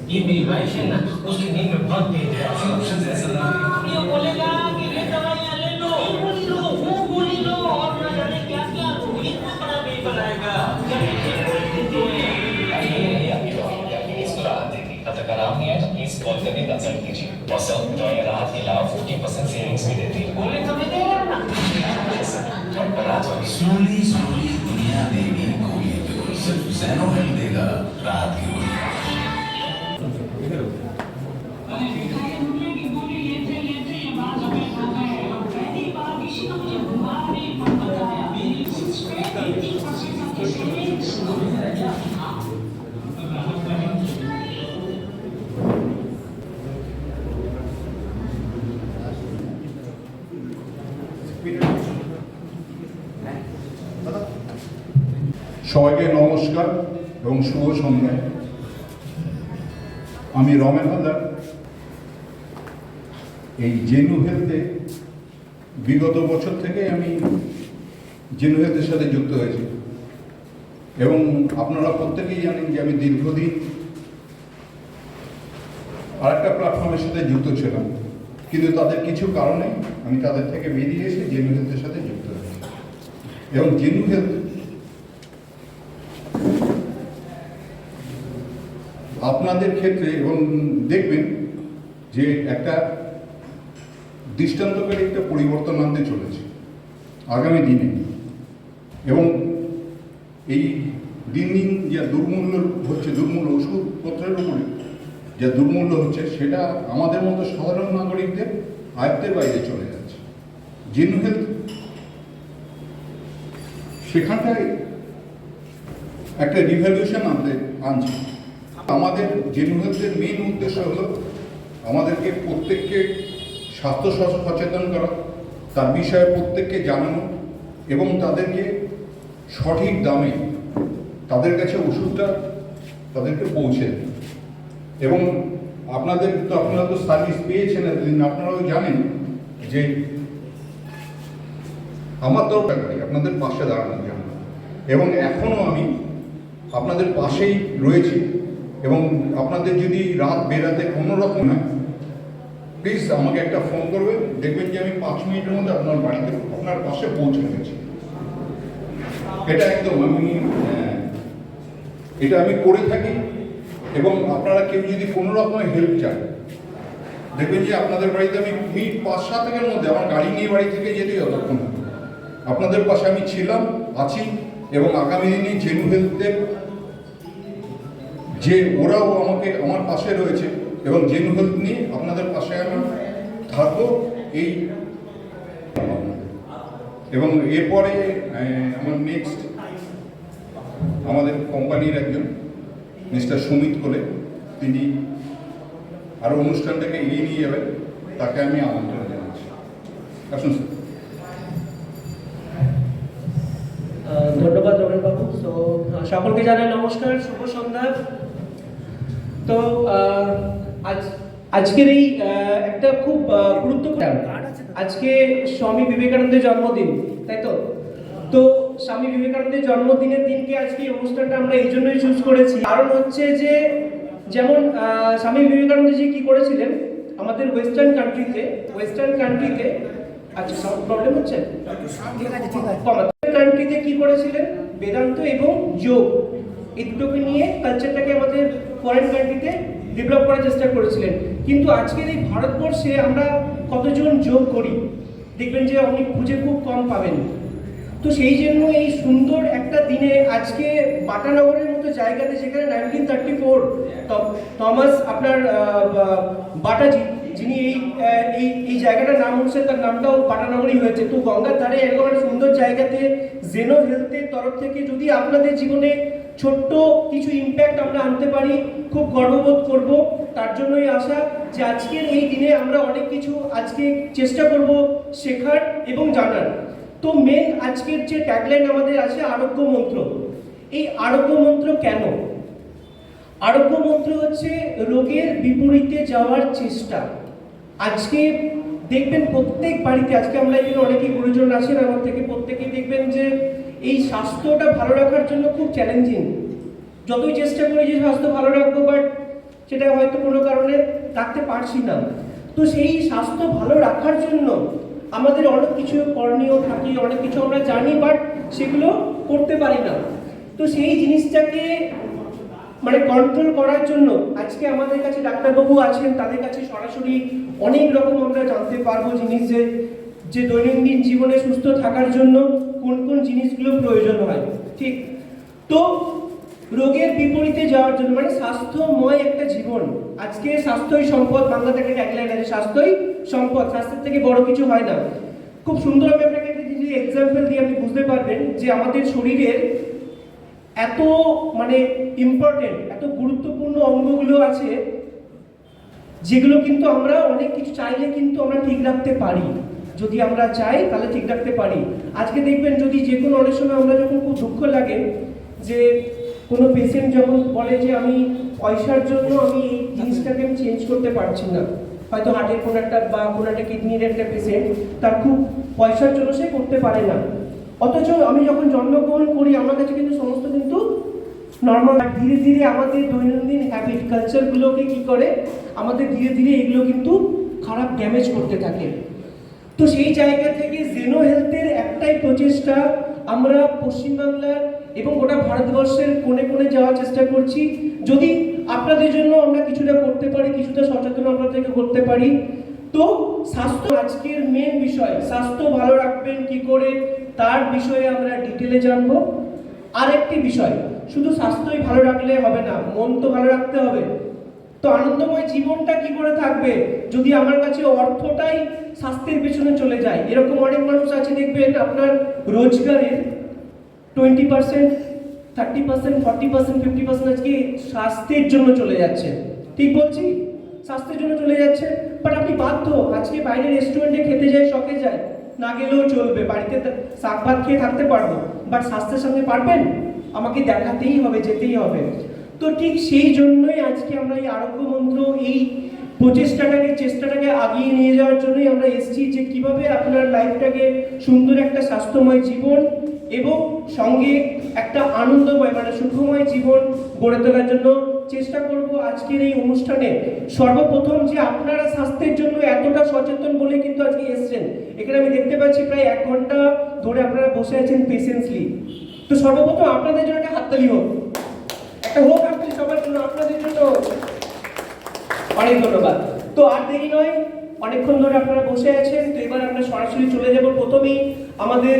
ये मेरी वाइफ है ना, उसकी नींद में बहुत तेज है, ऑप्शन ऐसा ना ये बोलेगा कि ये दवाइयां ले लो, वो गोली लो और ना जाने क्या क्या इतना बड़ा बिल बनाएगा। इसको राहत देगी। तब तक आराम नहीं है तो प्लीज कॉल करके कंसल्ट कीजिए। मौसम दवाई राहत के अलावा 50% सेविंग्स भी देती है। बोले समझ नहीं आ रहा। स्लोली स्लोली दुनिया देगी गोली तो सिर्फ ज़ैनोहेल देगा रात की गोली। সবাইকে নমস্কার এবং শুভ সন্ধ্যা। আমি রমেন হালদার। এই জেনু হেলথে বিগত বছর থেকে আমি জেনু হেলথের সাথে যুক্ত হয়েছি এবং আপনারা প্রত্যেকেই জানেন যে আমি দীর্ঘদিন আরেকটা প্ল্যাটফর্মের সাথে যুক্ত ছিলাম, কিন্তু তাদের কিছু কারণে আমি তাদের থেকে বেরিয়ে এসে জেনু হেলথের সাথে যুক্ত হয়েছি। এবং জেনু হেলথ আপনাদের ক্ষেত্রে এবং দেখবেন যে একটা দৃষ্টান্তকারী একটা পরিবর্তন আনতে চলেছে আগামী দিনে। এবং এই দিন দিন যা দুর্মূল্য হচ্ছে, দুর্মূল্য ওষুধপত্রের উপরে যা দুর্মূল্য হচ্ছে, সেটা আমাদের মতো সাধারণ নাগরিকদের আয়ত্তের বাইরে চলে যাচ্ছে। জেনু হেলথ সেখানটায় একটা রিভলিউশন আনছে। আমাদের জেনু হেলথের মেন উদ্দেশ্য হলো আমাদেরকে প্রত্যেককে স্বাস্থ্য সচেতন করা, তার বিষয়ে প্রত্যেককে জানানো এবং তাদেরকে সঠিক দামে তাদের কাছে ওষুধটা তাদেরকে পৌঁছে দেয়। এবং আপনারা তো সার্ভিস পেয়েছেন এতদিন, আপনারাও জানেন যে আমার দরকার করি আপনাদের পাশে দাঁড়ানোর জন্য, এবং এখনও আমি আপনাদের পাশেই রয়েছি। এবং আপনাদের যদি রাত বেরাতে কোনো রকম হয়, প্লিজ আমাকে একটা ফোন করবেন, দেখবেন যে আমি 5 মিনিটের মধ্যে আপনার বাড়িতে আপনার পাশে পৌঁছে গেছি। এটা একদম এটা আমি করে থাকি। এবং আপনারা কেউ যদি কোনো রকমের হেল্প চান, দেখবেন যে আপনাদের বাড়িতে আমি 5-7 মিনিটের মধ্যে আমার গাড়ি নিয়ে বাড়ি থেকে যেতেই যতক্ষণ আপনাদের পাশে আমি ছিলাম, আছি। এবং আগামী দিনে জেনু হেলথের যে ওরাও আমার পাশে রয়েছে এবং জেনু হেলথ নিয়ে আপনাদের পাশে আমি থাকবো। এই এবং এরপরে আমার নেক্সট আমাদের কোম্পানির একজন মিস্টার সুমিত কোলে, তিনি আরও অনুষ্ঠানটাকে এগিয়ে নিয়ে যাবেন, তাকে আমি আমন্ত্রণ জানাচ্ছি। আসুন স্যার। ধন্যবাদ রমেন বাবু। তো সকলকে জানাই নমস্কার, শুভ সন্ধ্যা। তো আজকের এই একটা খুব গুরুত্বপূর্ণ, আজকে স্বামী বিবেকানন্দের জন্মদিন, তাই তো? তো স্বামী বিবেকানন্দের জন্মদিনের দিনকে আজকে এই অনুষ্ঠানটা আমরা এই জন্যই চুজ করেছি, কারণ হচ্ছে যে যেমন স্বামী বিবেকানন্দজি কি করেছিলেন আমাদের ওয়েস্টার্ন কান্ট্রিতে আচ্ছা সাউন্ড প্রবলেম হচ্ছে, ঠিক আছে কান্ট্রিতে কি করেছিলেন, বেদান্ত এবং যোগ এই দুটোকে নিয়ে কালচারটাকে আমাদের ফরেন কান্ট্রিতে ডেভেলপ করার চেষ্টা করেছিলেন। কিন্তু আজকের এই ভারতবর্ষে আমরা কতজন যোগ করি দেখবেন যে আপনি খুঁজে খুব কম পাবেন। তো সেই জন্য এই সুন্দর একটা দিনে আজকে বাটানগরের মতো জায়গাতে, যেখানে 1934 থমাস আপনার বাটাজি, যিনি এই জায়গাটার নাম হচ্ছে, তার নামটাও বাটানগরই হয়েছে। তো গঙ্গার ধারে এরকম একটা সুন্দর জায়গাতে জেনো হেলথের তরফ থেকে যদি আপনাদের জীবনে ছোট্ট কিছু ইম্প্যাক্ট আমরা আনতে পারি, খুব গর্ববোধ করব। তার জন্যই আশা যে আজকের এই দিনে আমরা অনেক কিছু আজকে চেষ্টা করব শেখার এবং জানার। তো মেন আজকের যে ট্যাগলাইন আমাদের আছে আরোগ্য মন্ত্র। এই আরোগ্য মন্ত্র কেন? আরোগ্য মন্ত্র হচ্ছে রোগের বিপরীতে যাওয়ার চেষ্টা। আজকে দেখবেন প্রত্যেক বাড়িতে, আজকে আমরা এখানে অনেকেই গুরুজন আছেন আমার থেকে, প্রত্যেকেই দেখবেন যে এই স্বাস্থ্যটা ভালো রাখার জন্য খুব চ্যালেঞ্জিং। যতই চেষ্টা করি যে স্বাস্থ্য ভালো রাখবো, বাট সেটা হয়তো কোনো কারণে রাখতে পারছি না। তো সেই স্বাস্থ্য ভালো রাখার জন্য আমাদের অনেক কিছু করণীয় থাকে, অনেক কিছু আমরা জানি, বাট সেগুলো করতে পারি না। তো সেই জিনিসটাকে মানে কন্ট্রোল করার জন্য আজকে আমাদের কাছে ডাক্তারবাবু আছেন, তাদের কাছে সরাসরি অনেক রকম আমরা জানতে পারবো জিনিস, যে দৈনন্দিন জীবনে সুস্থ থাকার জন্য কোন কোন জিনিসগুলো প্রয়োজন হয়। ঠিক, তো রোগের বিপরীতে যাওয়ার জন্য মানে স্বাস্থ্যময় একটা জীবন, আজকে স্বাস্থ্যই সম্পদ, বাংলা থেকে ট্যাগলাইন আছে স্বাস্থ্যই সম্পদ, স্বাস্থ্যের থেকে বড় কিছু হয় না। খুব সুন্দর আমি আপনাকে একটা যদি এক্সাম্পল দিয়ে আপনি বুঝতে পারবেন যে আমাদের শরীরের এত মানে ইম্পর্টেন্ট, এত গুরুত্বপূর্ণ অঙ্গগুলো আছে যেগুলো কিন্তু আমরা অনেক কিছু চাইলে কিন্তু আমরা ঠিক রাখতে পারি, যদি আমরা চাই তাহলে ঠিক রাখতে পারি। আজকে দেখবেন যদি যে কোনো অনেক সময় আমরা যখন খুব দুঃখ লাগে যে কোনো পেশেন্ট যখন বলে যে আমি পয়সার জন্য আমি এই জিনিসটাকে আমি চেঞ্জ করতে পারছি না, হয়তো হার্টের কোনো একটা বা কোনো একটা কিডনির একটা পেশেন্ট, তার খুব পয়সার জন্য সে করতে পারে না, অথচ আমি যখন জন্মগ্রহণ করি আমার কাছে কিন্তু সমস্ত কিন্তু নর্মাল। ধীরে ধীরে আমাদের দৈনন্দিন হ্যাবিট কালচারগুলোকে কি করে আমাদের ধীরে ধীরে এগুলো কিন্তু খারাপ ড্যামেজ করতে থাকে। তো সেই জায়গা থেকে জেনো হেলথের একটাই প্রচেষ্টা, আমরা পশ্চিমবাংলার এবং গোটা ভারতবর্ষের কোণে কোণে যাওয়ার চেষ্টা করছি। যদি আপনাদের জন্য আমরা কিছুটা করতে পারি, কিছুটা সচেতন আপনাদেরকে করতে পারি। তো স্বাস্থ্য আজকের মেন বিষয়, স্বাস্থ্য ভালো রাখবেন কি করে তার বিষয়ে আমরা ডিটেলে জানবো। আর একটি বিষয়, শুধু স্বাস্থ্যই ভালো রাখলে হবে না, মন তো ভালো রাখতে হবে। তো আনন্দময় জীবনটা কি করে থাকবে যদি আমার কাছে অর্থটাই স্বাস্থ্যের পেছনে চলে যায়? এরকম অনেক মানুষ আছে দেখবেন আপনার রোজগারের 20%, 30%, 40%, 50% আজকে স্বাস্থ্যের জন্য চলে যাচ্ছে। ঠিক বলছি? স্বাস্থ্যের জন্য চলে যাচ্ছে, বাট আপনি বাধ্য আজকে বাইরে রেস্টুরেন্টে খেতে যাই, শখে যায়, না গেলেও চলবে, বাড়িতে শাক ভাত খেয়ে থাকতে পারবো, বাট স্বাস্থ্যের সঙ্গে পারবেন? আমাকে দেখাতেই হবে, যেতেই হবে। তো ঠিক সেই জন্যই আজকে আমরা এই আরোগ্য মন্ত্র, এই চেষ্টাটাকে আগিয়ে নিয়ে যাওয়ার জন্যই আমরা এসেছি, যে কিভাবে আপনার লাইফটাকে সুন্দর একটা স্বাস্থ্যময় জীবন এবং সঙ্গে একটা আনন্দময় মানে সুখময় জীবন গড়ে তোলার জন্য চেষ্টা করব। আজকের এই অনুষ্ঠানে সর্বপ্রথম যে আপনারা স্বাস্থ্যের জন্য এতটা সচেতন বলে কিন্তু আজকে এসেছেন, এখানে আমি দেখতে পাচ্ছি প্রায় 1 ঘন্টা ধরে আপনারা বসে আছেন পেশেন্সলি। তো সর্বপ্রথম আপনাদের জন্য একটা হাততালি হোক, একটা হোক হাততালি সবার জন্য, আপনাদের জন্য অনেক ধন্যবাদ। তো আর দেরি নয়, অনেকক্ষণ ধরে আপনারা বসে আছেন, তো এবার আমরা সরাসরি চলে যাব। প্রথমেই আমাদের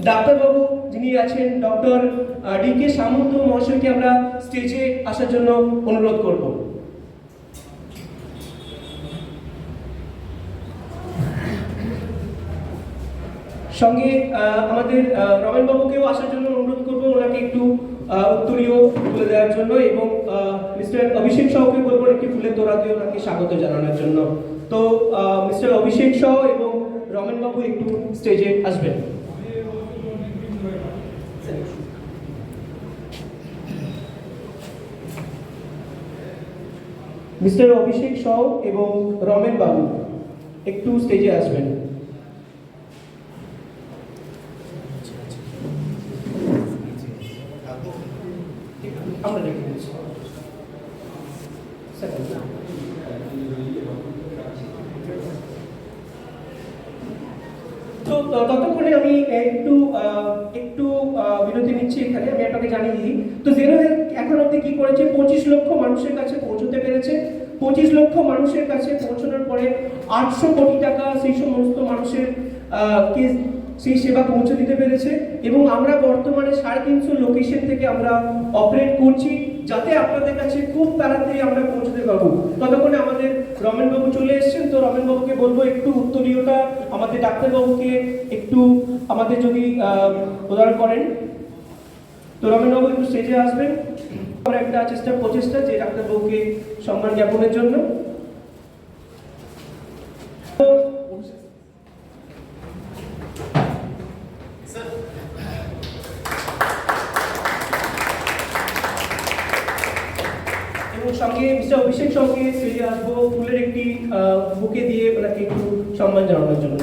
ডাক্তারবাবু যিনি আছেন ডক্টর ডি.কে. সামন্ত মহাশয়কে আমরা স্টেজে আসার জন্য অনুরোধ করব। সঙ্গে আমাদের রমেন বাবুকেও আসার জন্য অনুরোধ করব, ওনাকে একটু উত্তরীয় তুলে দেওয়ার জন্য, এবং মিস্টার অভিষেক সাহকে বলবো একটি ফুলের তোড়া দিয়ে ওনাকে স্বাগত জানানোর জন্য। তো মিস্টার অভিষেক সাহ এবং রমেন বাবু একটু স্টেজে আসবেন। মিস্টার অভিষেক সাহ এবং রমেন বাবু একটু স্টেজে আসবেন। আমরা রেখে দিচ্ছি। তো ততক্ষণে আমি একটু বিরতি নিচ্ছি এখানে, আমি আপনাকে জানিয়ে দিই। তো জেনো হেলথ এখন অব্দি কি করেছে, 25 লক্ষ মানুষের কাছে পৌঁছতে পেরেছে। 25 লক্ষ মানুষের কাছে পৌঁছানোর পরে 800 কোটি টাকা সেই সমস্ত মানুষের সেই সেবা পৌঁছে দিতে পেরেছে, এবং আমরা বর্তমানে 350 লোকেশন থেকে আমরা অপারেট করছি, যাতে আপনাদের কাছে খুব তাড়াতাড়ি আমরা পৌঁছতে পারবো। ততক্ষণে আমাদের রমেনবাবু চলে এসেছেন, তো রমেনবাবুকে বলবো একটু উত্তরীয়টা আমাদের ডাক্তারবাবুকে একটু আমাদের যদি প্রদান করেন। তো রমেনবাবু একটু স্টেজে আসবেন। আমরা একটা প্রচেষ্টা যে ডাক্তারবাবুকে সম্মান জ্ঞাপনের জন্য। এবং সঙ্গে মিস্টার অভিষেক সঙ্গে স্টেজে আসবো ফুলের একটি বুকে দিয়ে ওনাকে একটু সম্মান জানানোর জন্য।